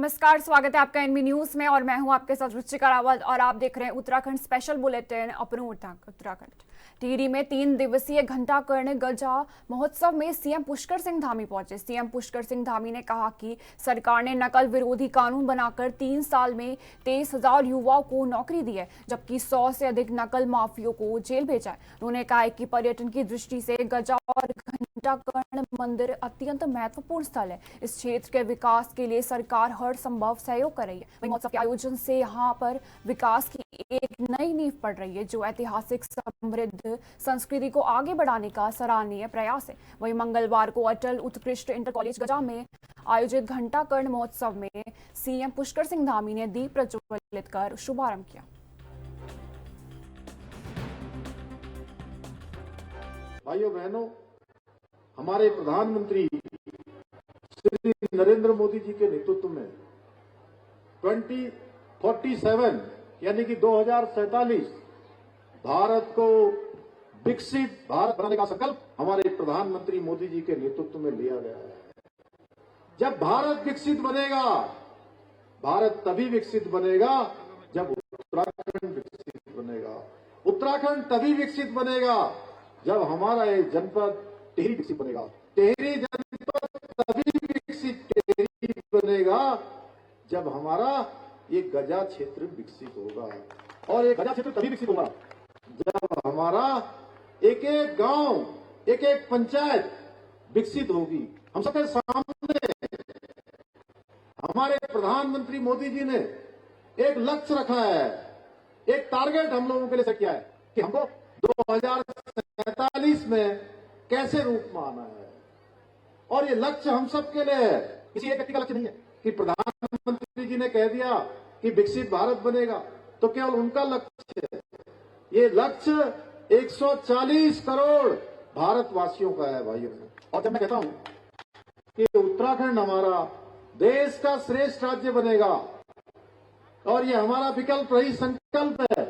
नमस्कार, स्वागत है आपका एनबी न्यूज में और मैं हूं आपके साथ रुचिका रावत और आप देख रहे हैं उत्तराखंड स्पेशल बुलेटिन अपनों उत्तराखंड। टिहरी में 3 दिवसीय घंटाकर्ण गजा महोत्सव में सीएम पुष्कर सिंह धामी पहुंचे। सीएम पुष्कर सिंह धामी ने कहा कि सरकार ने नकल विरोधी कानून बनाकर 3 साल में 23,000 युवाओं को नौकरी दी है, जबकि 100 से अधिक नकल माफियों को जेल भेजा है। उन्होंने कहा कि पर्यटन की दृष्टि से गजा और घंटाकर्ण मंदिर अत्यंत महत्वपूर्ण स्थल है। इस क्षेत्र के विकास के लिए सरकार हर संभव सहयोग कर रही है। वहीं महोत्सव के आयोजन से यहाँ पर विकास की एक नई नींव पड़ रही है, जो ऐतिहासिक समृद्ध संस्कृति को आगे बढ़ाने का सराहनीय प्रयास है। वहीं मंगलवार को अटल उत्कृष्ट इंटर कॉलेज गजा में आयोजित घंटाकर्ण महोत्सव में सीएम पुष्कर सिंह धामी ने दीप प्रज्वलित कर शुभारंभ किया। भाइयों बहनों, हमारे प्रधानमंत्री श्री नरेंद्र मोदी जी के नेतृत्व में 2047 यानी कि 2047 भारत को विकसित भारत बनाने का संकल्प हमारे प्रधानमंत्री मोदी जी के नेतृत्व में लिया गया है। जब भारत विकसित बनेगा, भारत तभी विकसित बनेगा जब उत्तराखंड विकसित बनेगा। उत्तराखंड तभी विकसित बनेगा जब हमारा ये जनपद टिहरी विकसित बनेगा। टिहरी जनपद तभी विकसित टिहरी बनेगा जब हमारा ये गजा क्षेत्र विकसित होगा। और ये गजा क्षेत्र तभी विकसित होगा जब हमारा एक एक गांव, एक एक पंचायत विकसित होगी। हम सबके सामने हमारे प्रधानमंत्री मोदी जी ने एक लक्ष्य रखा है, एक टारगेट हम लोगों के लिए सेट किया है कि हमको 2047 में कैसे रूप में आना है। और ये लक्ष्य हम सबके लिए है, किसी एक व्यक्ति का लक्ष्य नहीं है कि प्रधानमंत्री जी ने कह दिया कि विकसित भारत बनेगा तो केवल उनका लक्ष्य है। ये लक्ष्य 140 करोड़ भारतवासियों का है भाइयों। और जब मैं कहता हूं कि उत्तराखंड हमारा देश का श्रेष्ठ राज्य बनेगा और ये हमारा विकल्प रही संकल्प है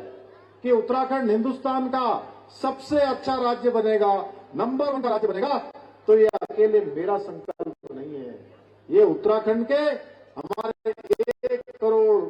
कि उत्तराखंड हिंदुस्तान का सबसे अच्छा राज्य बनेगा, नंबर 1 का राज्य बनेगा, तो ये अकेले मेरा संकल्प नहीं है, ये उत्तराखंड के हमारे 1 करोड़।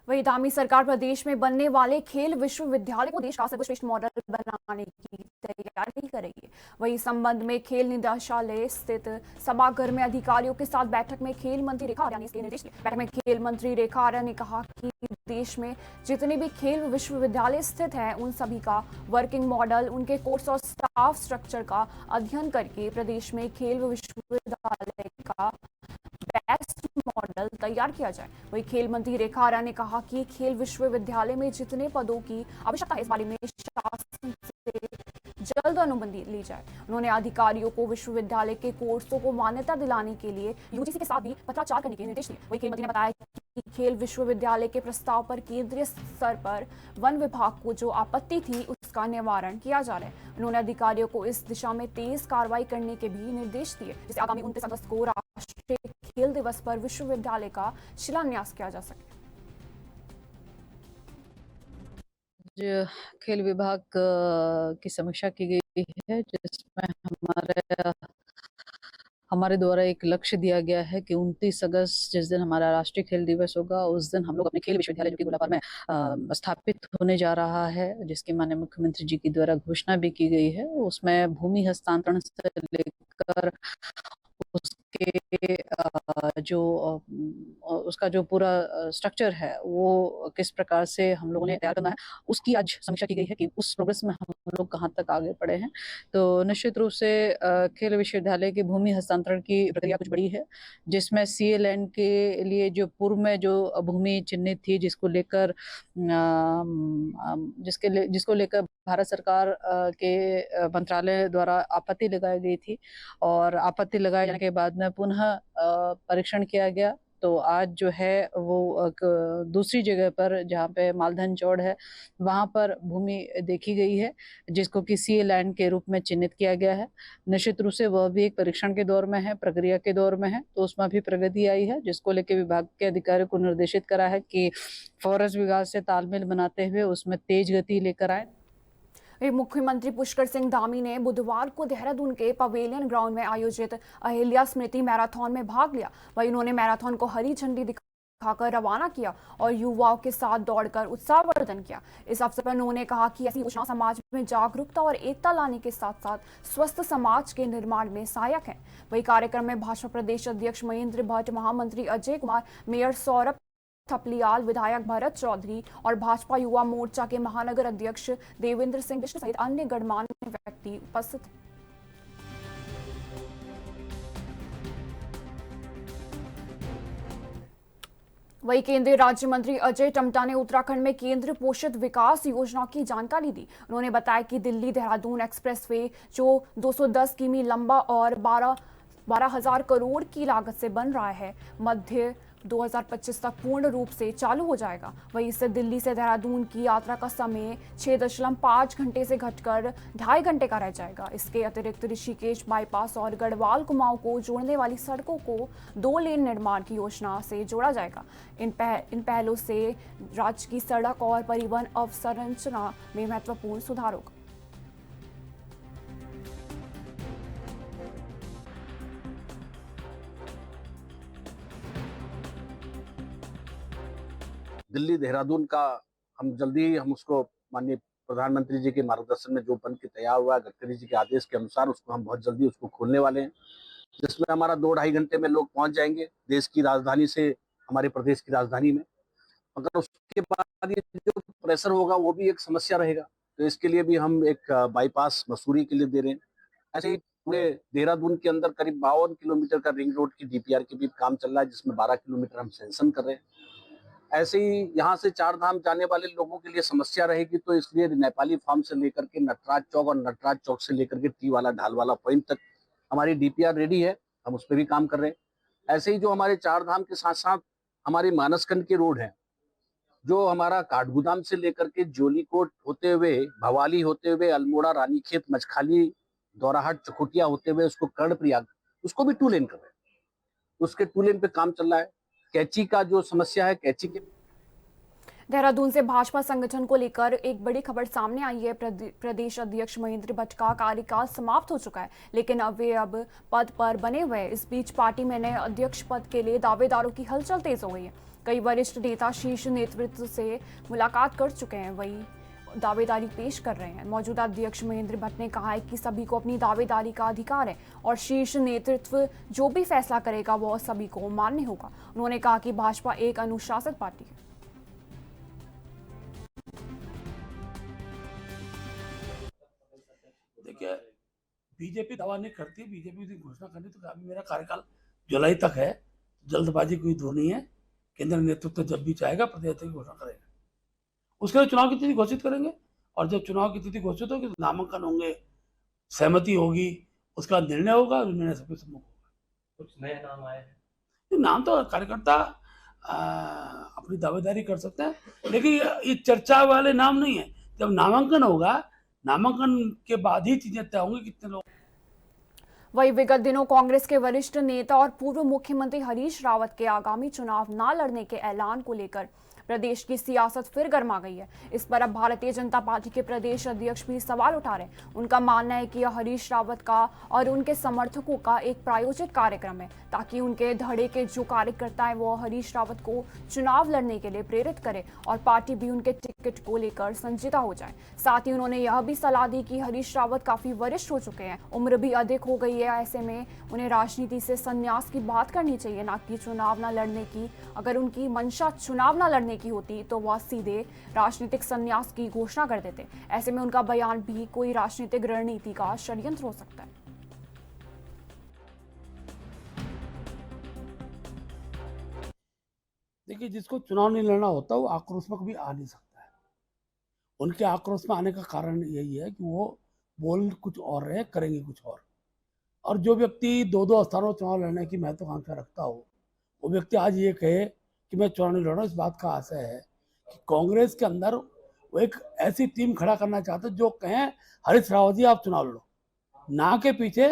वही धामी सरकार प्रदेश में बनने वाले खेल विश्वविद्यालय को देश का सर्वश्रेष्ठ मॉडल बनाने की तैयारी करेगी। वही संबंध में खेल निदेशालय स्थित सभागार में अधिकारियों के साथ बैठक में खेल मंत्री रेखा आर्या ने इसके निर्देश दिए। बैठक में खेल मंत्री रेखा आर्या ने कहा कि देश में जितने भी खेल विश्वविद्यालय स्थित हैं, उन सभी का वर्किंग मॉडल, उनके कोर्स और स्टाफ स्ट्रक्चर का अध्ययन करके प्रदेश में खेल विश्वविद्यालय का बेस्ट मॉडल तैयार किया जाए। वही खेल मंत्री रेखा आर्या ने कहा कि खेल विश्वविद्यालय में जितने पदों की आवश्यकता है, इस बारे में शासन से जल्द अनुमति ली जाए। उन्होंने अधिकारियों को विश्वविद्यालय के कोर्सों को मान्यता दिलाने के लिए यूजीसी के साथ भी पत्राचार करने के निर्देश दिए। वही खेल मंत्री ने बताया कि खेल विश्वविद्यालय के प्रस्ताव पर केंद्रीय स्तर पर वन विभाग को जो आपत्ति थी, उसका निवारण किया जा रहा है। उन्होंने अधिकारियों को इस दिशा में तेज कार्रवाई करने के भी निर्देश दिए, जिससे आगामी 29 अगस्त को राष्ट्रीय खेल दिवस पर विश्वविद्यालय का शिलान्यास किया जा सके। खेल विभाग की समीक्षा की गई है, जिसमें हमारे द्वारा एक लक्ष्य दिया गया है कि 29 अगस्त जिस दिन हमारा राष्ट्रीय खेल दिवस होगा, उस दिन हम लोग अपने खेल विश्वविद्यालय जो कि गोलापार में स्थापित होने जा रहा है, जिसकी माननीय मुख्यमंत्री जी के द्वारा घोषणा भी की गई है। उसमें भूमि हस्तांतरण से लेकर उसके उसका जो पूरा स्ट्रक्चर है वो किस प्रकार से हम लोगों ने तैयार करना है, उसकी आज समीक्षा की गई है कि उस प्रोग्रेस में हम लोग कहाँ तक आगे बढ़े हैं। तो निश्चित रूप से खेल विश्वविद्यालय की भूमि हस्तांतरण की प्रक्रिया कुछ बड़ी है, जिसमें सीए लैंड के लिए जो पूर्व में जो भूमि चिन्हित थी, जिसको लेकर भारत सरकार के मंत्रालय द्वारा आपत्ति लगाई गई थी और आपत्ति लगाए जाने के बाद में पुनः परीक्षण किया गया। तो आज जो है वो दूसरी जगह पर, जहाँ पे मालधन चौड़ है, वहां पर भूमि देखी गई है, जिसको कि सीए लैंड के रूप में चिन्हित किया गया है। निश्चित रूप से वह भी एक परीक्षण के दौर में है, प्रक्रिया के दौर में है, तो उसमें भी प्रगति आई है, जिसको लेकर विभाग के अधिकारियों को निर्देशित करा है कि फॉरेस्ट विभाग से तालमेल बनाते हुए उसमें तेज गति लेकर आए। वहीं मुख्यमंत्री पुष्कर सिंह धामी ने बुधवार को देहरादून के पवेलियन ग्राउंड में आयोजित अहिल्या स्मृति मैराथन में भाग लिया। वहीं उन्होंने मैराथन को हरी झंडी दिखाकर रवाना किया और युवाओं के साथ दौड़कर उत्साहवर्धन किया। इस अवसर पर उन्होंने कहा कि ऐसी योजना समाज में जागरूकता और एकता लाने के साथ साथ स्वस्थ समाज के निर्माण में सहायक है। वहीं कार्यक्रम में भाजपा प्रदेश अध्यक्ष महेंद्र भट्ट, महामंत्री अजय कुमार, मेयर सौरभ थपलियाल, विधायक भरत चौधरी और भाजपा युवा मोर्चा के महानगर अध्यक्ष देवेंद्र सिंह बिष्ट सहित अन्य गणमान्य व्यक्ति उपस्थित थे। वहीं केंद्रीय राज्य मंत्री अजय टम्टा ने उत्तराखंड में केंद्र पोषित विकास योजना की जानकारी दी। उन्होंने बताया कि दिल्ली देहरादून एक्सप्रेसवे जो 210 किमी लंबा और 12,000 करोड़ की लागत से बन रहा है, मध्य 2025 तक पूर्ण रूप से चालू हो जाएगा। वहीं इससे दिल्ली से देहरादून की यात्रा का समय 6.5 घंटे से घटकर 2.5 घंटे का रह जाएगा। इसके अतिरिक्त ऋषिकेश बाईपास और गढ़वाल कुमाऊं को जोड़ने वाली सड़कों को 2 लेन निर्माण की योजना से जोड़ा जाएगा। इन पहलों से राज्य की सड़क और परिवहन अवसंरचना में महत्वपूर्ण सुधार होगा। दिल्ली देहरादून का हम जल्दी ही हम उसको माननीय प्रधानमंत्री जी के मार्गदर्शन में जो बन के तैयार हुआ, गडकरी जी के आदेश के अनुसार उसको हम बहुत जल्दी उसको खोलने वाले हैं, जिसमें हमारा 2-2.5 घंटे में लोग पहुंच जाएंगे देश की राजधानी से हमारे प्रदेश की राजधानी में। मगर उसके बाद ये जो प्रेशर होगा वो भी एक समस्या रहेगा, तो इसके लिए भी हम एक बाईपास मसूरी के लिए दे रहे हैं। ऐसे ही पूरे देहरादून के अंदर करीब 52 किलोमीटर का रिंग रोड की DPR की भी काम चल रहा है, जिसमें 12 किलोमीटर हम सैंक्शन कर रहे हैं। ऐसे ही यहाँ से 4 धाम जाने वाले लोगों के लिए समस्या रहेगी, तो इसलिए नेपाली फार्म से लेकर के नटराज चौक और नटराज चौक से लेकर के टी वाला ढाल वाला पॉइंट तक हमारी DPR रेडी है, हम उस पर भी काम कर रहे हैं। ऐसे ही जो हमारे 4 धाम के साथ साथ हमारे मानसखंड के रोड हैं, जो हमारा काठगोदाम से लेकर के जोलीकोट होते हुए, भवाली होते हुए, अल्मोड़ा, रानीखेत, मछखाली, दौराहाट, चकोटिया होते हुए उसको कर्णप्रयाग, उसको भी 2 लेन कर रहे हैं। उसके 2 लेन पे काम चल रहा है। कैची का जो समस्या है, कैची के देहरादून से भाजपा संगठन को लेकर एक बड़ी खबर सामने आई है। प्रदेश अध्यक्ष महेंद्र भट्ट का कार्यकाल समाप्त हो चुका है, लेकिन वे अब पद पर बने हुए हैं। इस बीच पार्टी में नए अध्यक्ष पद के लिए दावेदारों की हलचल तेज हो गई है। कई वरिष्ठ नेता शीर्ष नेतृत्व से मुलाकात कर चुके हैं, वही दावेदारी पेश कर रहे हैं। मौजूदा अध्यक्ष महेंद्र भट्ट ने कहा है कि सभी को अपनी दावेदारी का अधिकार है और शीर्ष नेतृत्व जो भी फैसला करेगा वो सभी को मान्य होगा। उन्होंने कहा कि भाजपा एक अनुशासित पार्टी है। देखिए, बीजेपी दावा नहीं करती, बीजेपी की घोषणा करनी तो अभी मेरा कार्यकाल जुलाई तक है, जल्दबाजी कोई दूर नहीं है। केंद्र नेतृत्व जब भी चाहेगा प्रदेश की घोषणा करेगा, उसके लिए चुनाव की तिथि घोषित करेंगे और जब चुनाव की तिथि घोषित होगी तो नामांकन होंगे, सहमति होगी, उसका निर्णय होगा, निर्णय सबके सम्मुख होगा। कुछ नए नाम आए हैं, नाम तो कार्यकर्ता अपनी दावेदारी कर सकते हैं, लेकिन ये चर्चा वाले नाम नहीं है। जब नामांकन होगा, नामांकन के बाद ही चीजें तय होंगी कितने लोग। वही विगत दिनों कांग्रेस के वरिष्ठ नेता और पूर्व मुख्यमंत्री हरीश रावत के आगामी चुनाव न लड़ने के ऐलान को लेकर प्रदेश की सियासत फिर गर्मा गई है। इस पर अब भारतीय जनता पार्टी के प्रदेश अध्यक्ष भी सवाल उठा रहे हैं। उनका मानना है कि यह हरीश रावत का और उनके समर्थकों का एक प्रायोजित कार्यक्रम है, ताकि उनके धड़े के जो कार्यकर्ता हैं वो हरीश रावत को चुनाव लड़ने के लिए प्रेरित करे और पार्टी भी उनके टिकट को लेकर संजीदा हो जाए। साथ ही उन्होंने यह भी सलाह दी कि हरीश रावत काफी वरिष्ठ हो चुके हैं, उम्र भी अधिक हो गई है, ऐसे में उन्हें राजनीति से संन्यास की बात करनी चाहिए, ना कि चुनाव न लड़ने की। अगर उनकी मंशा चुनाव न लड़ने की होती तो वह सीधे राजनीतिक संन्यास की घोषणा कर देते। ऐसे में उनका बयान भी कोई राजनीतिक रणनीति का षड्यंत्र हो सकता है। देखिए, जिसको चुनाव नहीं लड़ना होता वो आक्रोशमक भी आ नहीं सकता है। उनके आक्रोश में आने का कारण यही है कि वो बोल कुछ और रहे, करेंगे कुछ और जो व्यक्ति 2-2 स्थानों चुनाव लड़ने की महत्वाकांक्षा रखता हो, वो व्यक्ति आज ये कहे कि मैं चुनाव नहीं लड़ रहा हूँ, इस बात का आशय है कि कांग्रेस के अंदर वो एक ऐसी टीम खड़ा करना चाहते जो कहें हरीश रावत जी आप चुनाव लड़ो, ना के पीछे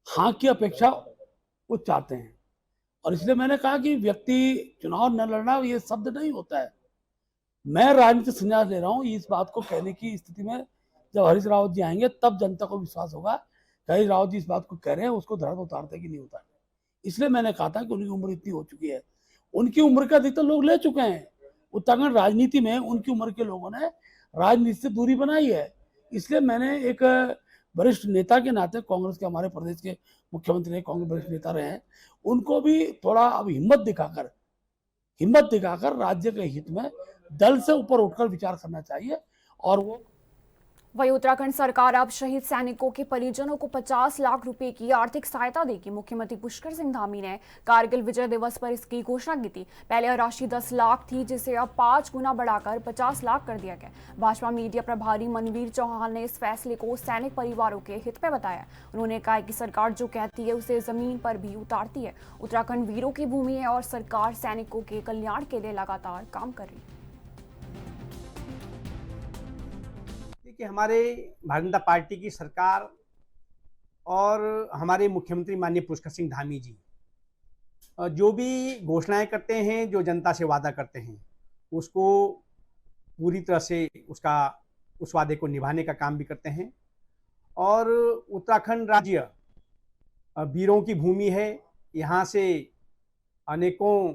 हाँ की अपेक्षा वो चाहते हैं। और इसलिए मैंने कहा कि व्यक्ति चुनाव न लड़ना ये शब्द नहीं होता है। मैं राजनीतिक संन्यास ले रहा हूँ, इस बात को कहने की स्थिति में जब हरीश रावत जी आएंगे तब जनता को विश्वास होगा कि हरीश रावत जी इस बात को कह रहे हैं, उसको धड़ में उतारते कि नहीं उतारते। इसलिए मैंने कहा था कि उनकी उम्र इतनी हो चुकी है, उनकी उम्र का अधिकतर लोग ले चुके हैं। उत्तराखंड राजनीति में उनकी उम्र के लोगों ने राजनीति से दूरी बनाई है। इसलिए मैंने एक वरिष्ठ नेता के नाते, कांग्रेस के हमारे प्रदेश के मुख्यमंत्री रहे, कांग्रेस वरिष्ठ नेता रहे हैं, उनको भी थोड़ा अब हिम्मत दिखाकर राज्य के हित में दल से ऊपर उठकर विचार करना चाहिए। और वो वहीं उत्तराखंड सरकार अब शहीद सैनिकों के परिजनों को 50 लाख रुपए की आर्थिक सहायता देगी। मुख्यमंत्री पुष्कर सिंह धामी ने कारगिल विजय दिवस पर इसकी घोषणा की थी। पहले यह राशि 10 लाख थी, जिसे अब 5 गुना बढ़ाकर 50 लाख कर दिया गया। भाजपा मीडिया प्रभारी मनवीर चौहान ने इस फैसले को सैनिक परिवारों के हित में बताया। उन्होंने कहा कि सरकार जो कहती है उसे जमीन पर भी उतारती है। उत्तराखंड वीरों की भूमि है और सरकार सैनिकों के कल्याण के लिए लगातार काम कर रही है। कि हमारे भारतीय जनता पार्टी की सरकार और हमारे मुख्यमंत्री माननीय पुष्कर सिंह धामी जी जो भी घोषणाएं करते हैं, जो जनता से वादा करते हैं, उसको पूरी तरह से उस वादे को निभाने का काम भी करते हैं। और उत्तराखंड राज्य वीरों की भूमि है। यहाँ से अनेकों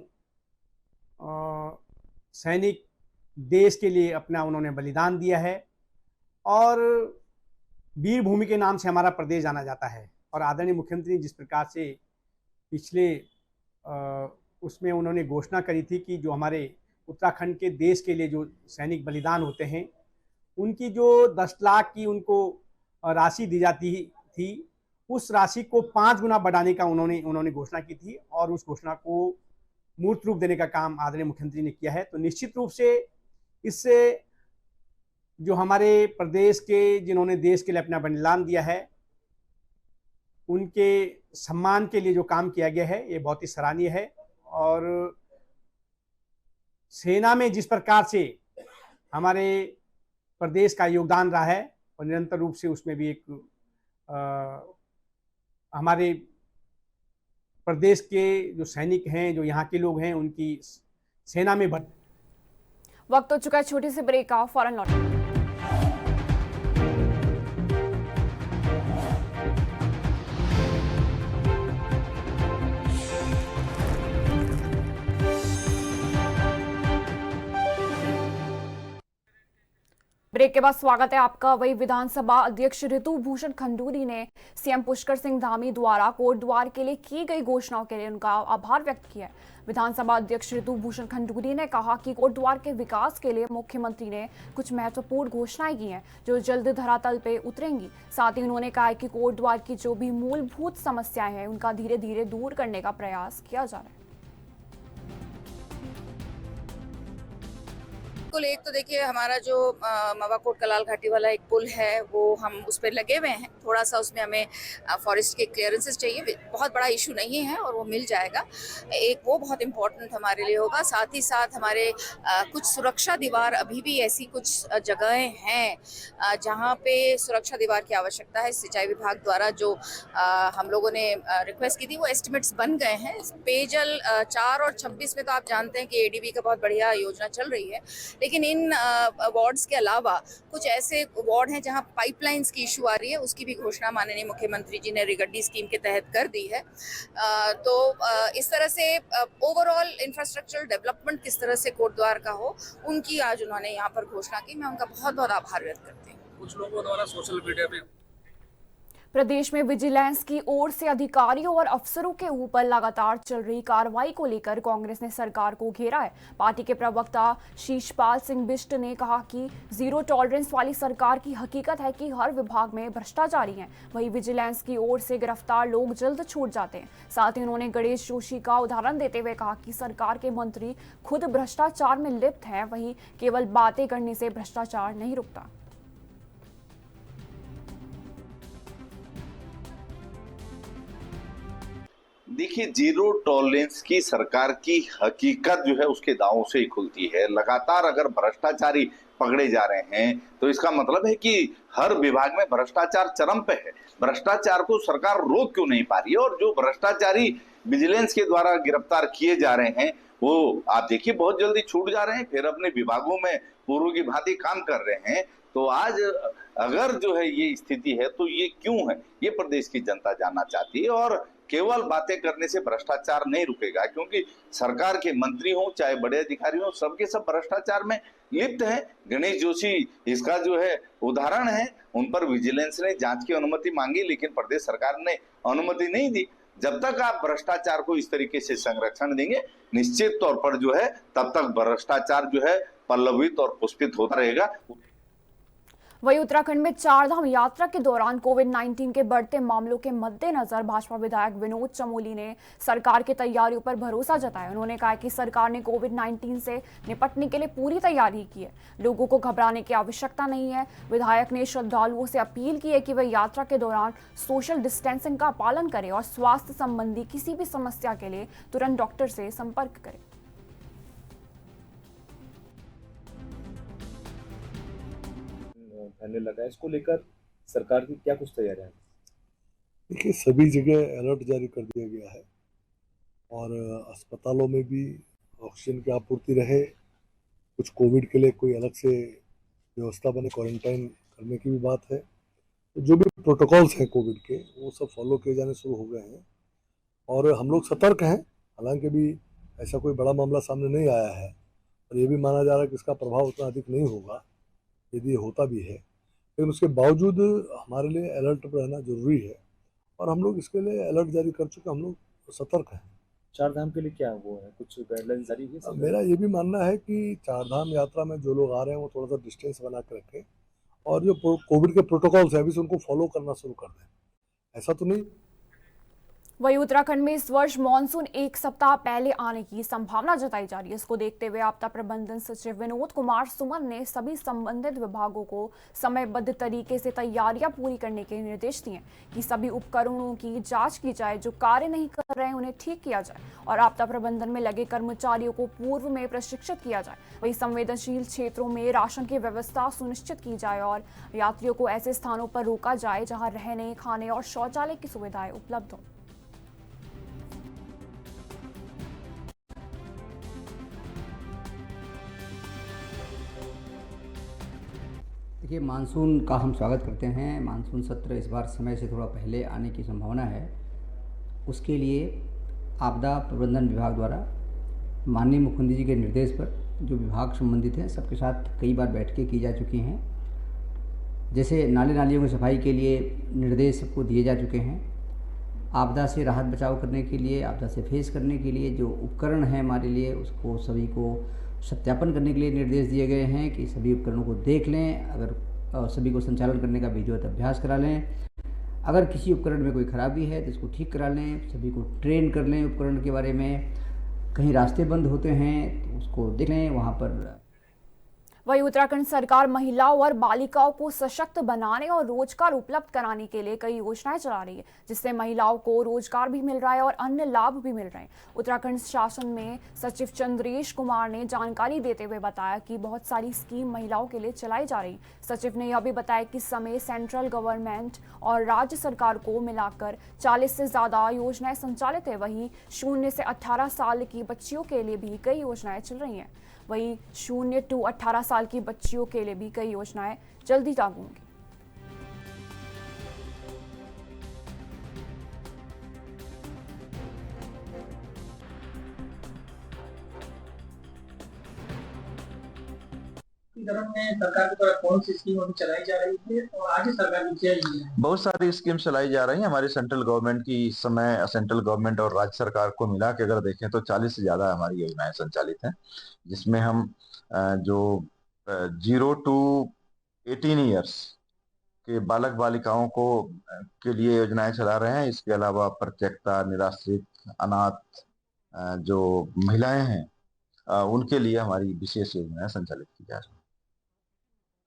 सैनिक देश के लिए अपना उन्होंने बलिदान दिया है और वीर भूमि के नाम से हमारा प्रदेश जाना जाता है। और आदरणीय मुख्यमंत्री ने जिस प्रकार से पिछले उसमें उन्होंने घोषणा करी थी कि जो हमारे उत्तराखंड के देश के लिए जो सैनिक बलिदान होते हैं, उनकी जो 10 लाख की उनको राशि दी जाती थी, उस राशि को 5 गुना बढ़ाने का उन्होंने घोषणा की थी। और उस घोषणा को मूर्त रूप देने का काम आदरणीय मुख्यमंत्री ने किया है। तो निश्चित रूप से इससे जो हमारे प्रदेश के जिन्होंने देश के लिए अपना बलिदान दिया है, उनके सम्मान के लिए जो काम किया गया है, ये बहुत ही सराहनीय है। और सेना में जिस प्रकार से हमारे प्रदेश का योगदान रहा है और निरंतर रूप से उसमें भी एक हमारे प्रदेश के जो सैनिक हैं, जो यहाँ के लोग हैं, उनकी सेना में वक्त हो चुका है छोटी सी ब्रेक का, फौरन लौटेंगे। ब्रेक के बाद स्वागत है आपका। वही विधानसभा अध्यक्ष ऋतु भूषण खंडूरी ने सीएम पुष्कर सिंह धामी द्वारा कोटद्वार के लिए की गई घोषणाओं के लिए उनका आभार व्यक्त किया। विधानसभा अध्यक्ष ऋतु भूषण खंडूरी ने कहा कि कोटद्वार के विकास के लिए मुख्यमंत्री ने कुछ महत्वपूर्ण घोषणाएं की हैं जो जल्द धरातल पे उतरेंगी। साथ ही उन्होंने कहा कि कोटद्वार की जो भी मूलभूत समस्याएं हैं उनका धीरे धीरे दूर करने का प्रयास किया जा रहा है। एक तो देखिए, हमारा जो मवाकोट कलाल घाटी वाला एक पुल है वो हम उस पर लगे हुए हैं। थोड़ा सा उसमें हमें फॉरेस्ट के क्लियरेंसेस चाहिए, बहुत बड़ा इशू नहीं है और वो मिल जाएगा। एक वो बहुत इम्पोर्टेंट हमारे लिए होगा। साथ ही साथ हमारे कुछ सुरक्षा दीवार, अभी भी ऐसी कुछ जगहें हैं जहाँ पे सुरक्षा दीवार की आवश्यकता है। सिंचाई विभाग द्वारा जो हम लोगों ने रिक्वेस्ट की थी, वो एस्टिमेट्स बन गए हैं। पेयजल 4 और 26 में तो आप जानते हैं कि एडीबी का बहुत बढ़िया योजना चल रही है, लेकिन इन वार्ड्स के अलावा कुछ ऐसे वार्ड हैं जहां पाइपलाइंस की इशू आ रही है। उसकी भी घोषणा माननीय मुख्यमंत्री जी ने रिगड्डी स्कीम के तहत कर दी है। तो इस तरह से ओवरऑल इंफ्रास्ट्रक्चरल डेवलपमेंट किस तरह से कोटद्वार का हो, उनकी आज उन्होंने यहाँ पर घोषणा की। मैं उनका बहुत बहुत आभार व्यक्त करती हूँ। कुछ लोगों द्वारा सोशल मीडिया पे प्रदेश में विजिलेंस की ओर से अधिकारियों और अफसरों के ऊपर लगातार चल रही कार्रवाई को लेकर कांग्रेस ने सरकार को घेरा है। पार्टी के प्रवक्ता शीशपाल सिंह बिष्ट ने कहा कि जीरो टॉलरेंस वाली सरकार की हकीकत है कि हर विभाग में भ्रष्टाचारी हैं। वहीं विजिलेंस की ओर से गिरफ्तार लोग जल्द छूट जाते हैं। साथ ही उन्होंने गणेश जोशी का उदाहरण देते हुए कहा कि सरकार के मंत्री खुद भ्रष्टाचार में लिप्त हैं, वहीं केवल बातें करने से भ्रष्टाचार नहीं रुकता। देखिए, जीरो टॉलरेंस की सरकार की हकीकत जो है उसके दांवों से ही खुलती है। लगातार अगर भ्रष्टाचारी पकड़े जा रहे हैं तो इसका मतलब है कि हर विभाग में भ्रष्टाचार चरम पे है। भ्रष्टाचार को सरकार रोक क्यों नहीं पा रही है? और जो भ्रष्टाचारी विजिलेंस के द्वारा गिरफ्तार किए जा रहे हैं वो आप देखिए बहुत जल्दी छूट जा रहे हैं, फिर अपने विभागों में पूर्व की भांति काम कर रहे हैं। तो आज अगर जो है ये स्थिति है तो ये क्यों है, ये प्रदेश की जनता जानना चाहती है। और केवल बातें करने से भ्रष्टाचार नहीं रुकेगा, क्योंकि सरकार के मंत्री हो चाहे बड़े अधिकारी हो, सबके सब भ्रष्टाचार में लिप्त हैं। गणेश जोशी इसका जो है उदाहरण है। उन पर विजिलेंस ने जांच की अनुमति मांगी, लेकिन प्रदेश सरकार ने अनुमति नहीं दी। जब तक आप भ्रष्टाचार को इस तरीके से संरक्षण देंगे, निश्चित तौर पर जो है तब तक भ्रष्टाचार जो है पल्लवित और पुष्पित होता रहेगा। वहीं उत्तराखंड में चारधाम यात्रा के दौरान कोविड-19 के बढ़ते मामलों के मद्देनजर भाजपा विधायक विनोद चमोली ने सरकार की तैयारियों पर भरोसा जताया। उन्होंने कहा कि सरकार ने कोविड-19 से निपटने के लिए पूरी तैयारी की है, लोगों को घबराने की आवश्यकता नहीं है। विधायक ने श्रद्धालुओं से अपील की है कि वे यात्रा के दौरान सोशल डिस्टेंसिंग का पालन करें और स्वास्थ्य संबंधी किसी भी समस्या के लिए तुरंत डॉक्टर से संपर्क करें। पहले लगा है, इसको लेकर सरकार की क्या कुछ तैयारियां हैं? देखिए, सभी जगह अलर्ट जारी कर दिया गया है और अस्पतालों में भी ऑक्सीजन की आपूर्ति रहे। कुछ कोविड के लिए कोई अलग से व्यवस्था बने, क्वारंटाइन करने की भी बात है। तो जो भी प्रोटोकॉल्स हैं कोविड के, वो सब फॉलो किए जाने शुरू हो गए हैं और हम लोग सतर्क हैं। हालांकि भी ऐसा कोई बड़ा मामला सामने नहीं आया है और ये भी माना जा रहा है कि इसका प्रभाव उतना अधिक नहीं होगा, यदि होता भी है। लेकिन उसके बावजूद हमारे लिए अलर्ट पर रहना जरूरी है और हम लोग इसके लिए अलर्ट जारी कर चुके, हम लोग सतर्क हैं। चारधाम के लिए क्या वो है, कुछ गाइडलाइन जारी है? मेरा ये भी मानना है कि चारधाम यात्रा में जो लोग आ रहे हैं वो थोड़ा सा डिस्टेंस बना के रखें और जो कोविड के प्रोटोकॉल्स हैं अभी से उनको फॉलो करना शुरू कर दें। ऐसा तो नहीं। वहीं उत्तराखंड में इस वर्ष मानसून एक सप्ताह पहले आने की संभावना जताई जा रही है। इसको देखते हुए आपदा प्रबंधन सचिव विनोद कुमार सुमन ने सभी संबंधित विभागों को समयबद्ध तरीके से तैयारियां पूरी करने के निर्देश दिए कि सभी उपकरणों की जांच की जाए, जो कार्य नहीं कर रहे हैं उन्हें ठीक किया जाए और आपदा प्रबंधन में लगे कर्मचारियों को पूर्व में प्रशिक्षित किया जाए। वहीं संवेदनशील क्षेत्रों में राशन की व्यवस्था सुनिश्चित की जाए और यात्रियों को ऐसे स्थानों पर रोका जाए जहाँ रहने, खाने और शौचालय की सुविधाएं उपलब्ध हों। देखिए, मानसून का हम स्वागत करते हैं। मानसून सत्र इस बार समय से थोड़ा पहले आने की संभावना है। उसके लिए आपदा प्रबंधन विभाग द्वारा माननीय मुख्यमंत्री जी के निर्देश पर जो विभाग संबंधित हैं सबके साथ कई बार बैठकें की जा चुकी हैं। जैसे नालियों की सफाई के लिए निर्देश सबको दिए जा चुके हैं। आपदा से राहत बचाव करने के लिए, आपदा से फेस करने के लिए जो उपकरण हैं हमारे लिए, उसको सभी को सत्यापन करने के लिए निर्देश दिए गए हैं कि सभी उपकरणों को देख लें, अगर सभी को संचालन करने का विधिवत अभ्यास करा लें। अगर किसी उपकरण में कोई खराबी है तो इसको ठीक करा लें, सभी को ट्रेन कर लें उपकरण के बारे में। कहीं रास्ते बंद होते हैं तो उसको देख लें वहाँ पर। वहीं उत्तराखंड सरकार महिलाओं और बालिकाओं को सशक्त बनाने और रोजगार उपलब्ध कराने के लिए कई योजनाएं चला रही है, जिससे महिलाओं को रोजगार भी मिल रहा है और अन्य लाभ भी मिल रहे हैं। उत्तराखंड शासन में सचिव चंद्रेश कुमार ने जानकारी देते हुए बताया कि बहुत सारी स्कीम महिलाओं के लिए चलाई जा रही। सचिव ने यह भी बताया कि इस समय सेंट्रल गवर्नमेंट और राज्य सरकार को मिलाकर 40 से ज्यादा योजनाएं संचालित है। वहीं 0 से 18 साल की बच्चियों के लिए भी कई योजनाएं चल रही हैं। वहीं 0 से 18 साल की बच्चियों के लिए भी कई योजनाएं जल्दी लागू होंगी। सरकार की तरफ कौन सी स्कीम अभी चलाई जा रही है और आगे सरकार की क्या योजना है? बहुत सारी स्कीम चलाई जा रही हैं हमारी सेंट्रल गवर्नमेंट की। इस समय सेंट्रल गवर्नमेंट और राज्य सरकार को मिला के अगर देखें तो 40 से ज्यादा हमारी योजनाएं संचालित हैं, जिसमें हम जो 0 to 18 ईयर्स के बालक बालिकाओं को के लिए योजनाएं चला रहे हैं। इसके अलावा परित्यक्ता, निराश्रित, अनाथ जो महिलाएं हैं उनके लिए हमारी विशेष योजनाएं संचालित की जा रही हैं।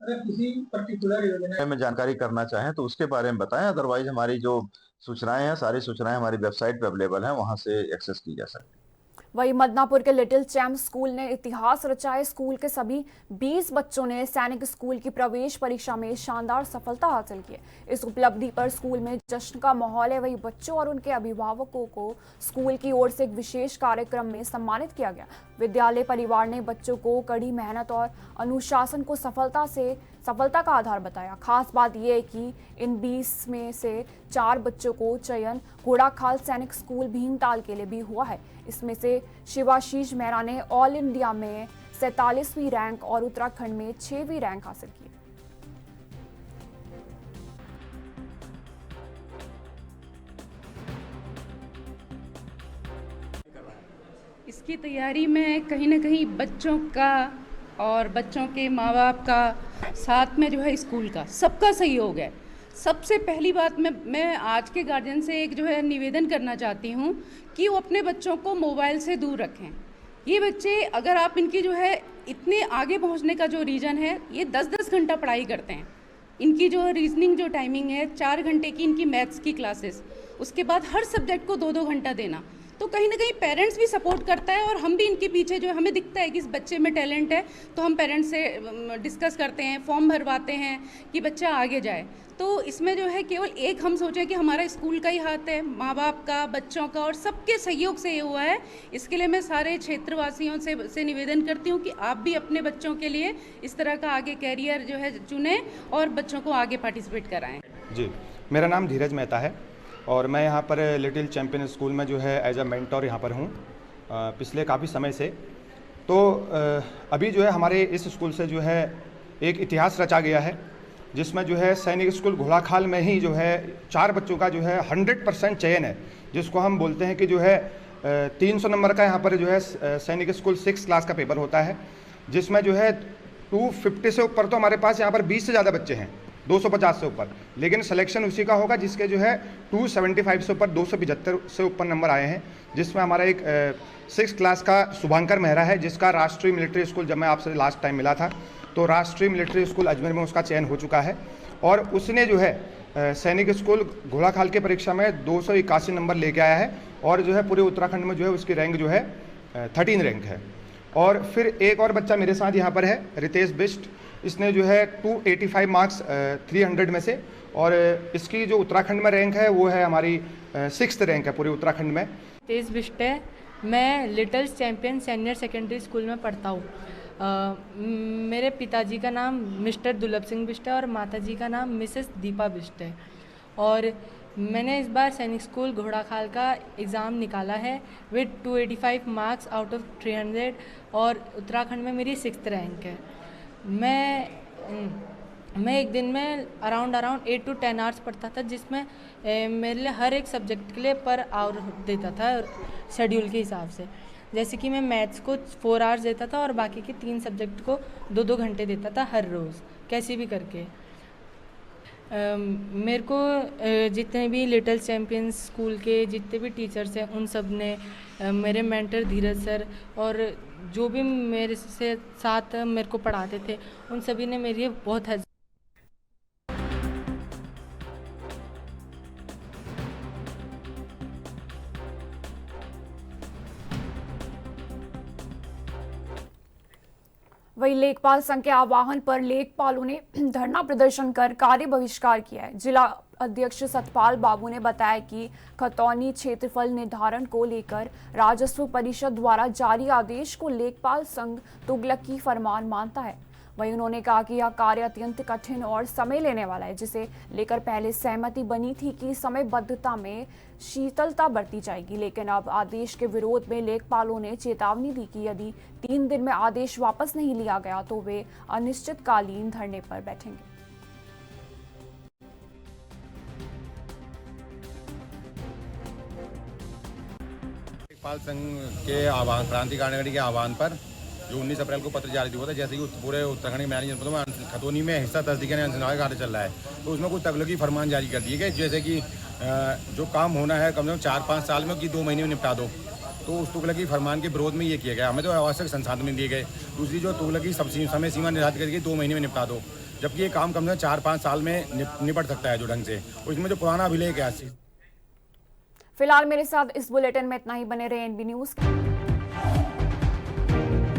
अगर किसी पर्टिकुलर योजना में जानकारी करना चाहें तो उसके बारे में बताएं, अदरवाइज हमारी जो सूचनाएं हैं सारी सूचनाएं हमारी वेबसाइट पे अवेलेबल हैं, वहां से एक्सेस की जा सकती है। वहीं मदनापुर के लिटिल चैम्प स्कूल ने इतिहास रचाए। स्कूल के सभी 20 बच्चों ने सैनिक स्कूल की प्रवेश परीक्षा में शानदार सफलता हासिल की है। इस उपलब्धि पर स्कूल में जश्न का माहौल है। वहीं बच्चों और उनके अभिभावकों को स्कूल की ओर से एक विशेष कार्यक्रम में सम्मानित किया गया। विद्यालय परिवार ने बच्चों को कड़ी मेहनत और अनुशासन को सफलता का आधार बताया। खास बात यह है कि इन 20 में से 4 बच्चों को चयन घोड़ाखाल सैनिक स्कूल भीमताल के लिए भी हुआ है। इसमें से शिवाशीष मेहरा ने ऑल इंडिया में 47वीं रैंक और उत्तराखंड में 6वीं रैंक हासिल की। इसकी तैयारी में कहीं ना कहीं बच्चों का और बच्चों के माँ बाप का साथ में जो है स्कूल का सबका सहयोग है। सबसे पहली बात मैं आज के गार्जियन से एक जो है निवेदन करना चाहती हूँ कि वो अपने बच्चों को मोबाइल से दूर रखें। ये बच्चे अगर आप इनकी जो है इतने आगे पहुँचने का जो रीज़न है, ये 10-10 घंटा पढ़ाई करते हैं। इनकी जो रीजनिंग जो टाइमिंग है 4 घंटे की इनकी मैथ्स की क्लासेस, उसके बाद हर सब्जेक्ट को 2-2 घंटा देना। तो कहीं ना कहीं पेरेंट्स भी सपोर्ट करता है और हम भी इनके पीछे जो हमें दिखता है कि इस बच्चे में टैलेंट है, तो हम पेरेंट्स से डिस्कस करते हैं, फॉर्म भरवाते हैं कि बच्चा आगे जाए। तो इसमें जो है केवल एक हम सोचें कि हमारा स्कूल का ही हाथ है, माँ बाप का, बच्चों का और सबके सहयोग से ये हुआ है। इसके लिए मैं सारे क्षेत्रवासियों से निवेदन करती हूँ कि आप भी अपने बच्चों के लिए इस तरह का आगे कैरियर जो है चुनें और बच्चों को आगे पार्टिसिपेट कराएं। जी, मेरा नाम धीरज मेहता है और मैं यहाँ पर लिटिल चैम्पियन स्कूल में जो है एज अ मेंटोर यहाँ पर हूँ पिछले काफ़ी समय से। तो अभी जो है हमारे इस स्कूल से जो है एक इतिहास रचा गया है, जिसमें जो है सैनिक स्कूल घोड़ाखाल में ही जो है 4 बच्चों का जो है 100% चयन है, जिसको हम बोलते हैं कि जो है 300 नंबर का यहाँ पर जो है सैनिक स्कूल 6 क्लास का पेपर होता है, जिसमें जो है 250 से ऊपर तो हमारे पास यहाँ पर 20 से ज़्यादा बच्चे हैं, 250 से ऊपर, लेकिन सिलेक्शन उसी का होगा जिसके जो है 275 से ऊपर 275 से ऊपर नंबर आए हैं। जिसमें हमारा एक 6 क्लास का शुभांकर मेहरा है, जिसका राष्ट्रीय मिलिट्री स्कूल, जब मैं आपसे लास्ट टाइम मिला था तो राष्ट्रीय मिलिट्री स्कूल अजमेर में उसका चयन हो चुका है और उसने जो है सैनिक स्कूल घोड़ाखाल की परीक्षा में 281 नंबर लेके आया है और जो है पूरे उत्तराखंड में जो है उसकी रैंक जो है 13 रैंक है। और फिर एक और बच्चा मेरे साथ यहाँ पर है, रितेश बिष्ट, इसने जो है 285 मार्क्स 300 में से, और इसकी जो उत्तराखंड में रैंक है वो है हमारी 6th रैंक है पूरे उत्तराखंड में। रितेश बिष्ट है, मैं little champion senior secondary school में पढ़ता हूँ। मेरे पिताजी का नाम मिस्टर दुर्लभ सिंह बिष्ट है और माताजी का नाम मिसेस दीपा बिष्ट है। और मैंने इस बार सैनिक स्कूल घोड़ाखाल का एग्ज़ाम निकाला है विद 285 मार्क्स आउट ऑफ 300 और उत्तराखंड में मेरी 6th रैंक है। मैं एक दिन में अराउंड 8 to 10 आवर्स पढ़ता था, जिसमें मेरे लिए हर एक सब्जेक्ट के लिए पर आवर देता था शेड्यूल के हिसाब से। जैसे कि मैं मैथ्स को 4 आवर्स देता था और बाकी के 3 सब्जेक्ट को 2-2 घंटे देता था हर रोज़, कैसे भी करके। मेरे को जितने भी लिटिल चैम्पियंस स्कूल के जितने भी टीचर्स हैं उन सब ने, मेरे मेंटर धीरज सर और जो भी मेरे से साथ मेरे को पढ़ाते थे, उन सभी ने मेरी बहुत हेल्प। वही लेखपाल संघ के आह्वान पर लेखपालों ने धरना प्रदर्शन कर कार्य बहिष्कार किया है। जिला अध्यक्ष सतपाल बाबू ने बताया कि खतौनी क्षेत्रफल निर्धारण को लेकर राजस्व परिषद द्वारा जारी आदेश को लेखपाल संघ तुगलकी फरमान मानता है। वहीं उन्होंने कहा कि यह कार्य अत्यंत कठिन और समय लेने वाला है, जिसे लेकर पहले सहमति बनी थी कि समयबद्धता में शीतलता बरती जाएगी, लेकिन अब आदेश के विरोध में लेखपालों ने चेतावनी दी कि यदि 3 दिन में आदेश वापस नहीं लिया गया तो वे अनिश्चितकालीन धरने पर बैठेंगे। लेखपाल संघ के आह्वान, क्रांतिकारी के आह्वान पर जो 19 अप्रैल को पत्र जारी हुआ था, जैसे कि पूरे उत्तराखंड के मैदानी जनपदों में खतौनी में हिस्सा तस्दीक अनुसंधान कार्य चल रहा है, तो उसमें कुछ तगलकी फरमान जारी कर दिए गए, जैसे कि जो काम होना है कम से कम 4-5 साल में कि 2 महीने में निपटा दो। तो उस तुगलकी फरमान के विरोध में ये किया गया। हमें तो आवश्यक संसाधन दिए गए। दूसरी जो तुगलकी समय सीमा निर्धारित करके 2 महीने में निपटा दो, जबकि ये काम कम से कम 4-5 साल में निपट सकता है जो ढंग से। उसमें जो पुराना अभिलेख है। फिलहाल मेरे साथ इस बुलेटिन में इतना ही। बने रहे एनबी न्यूज। है।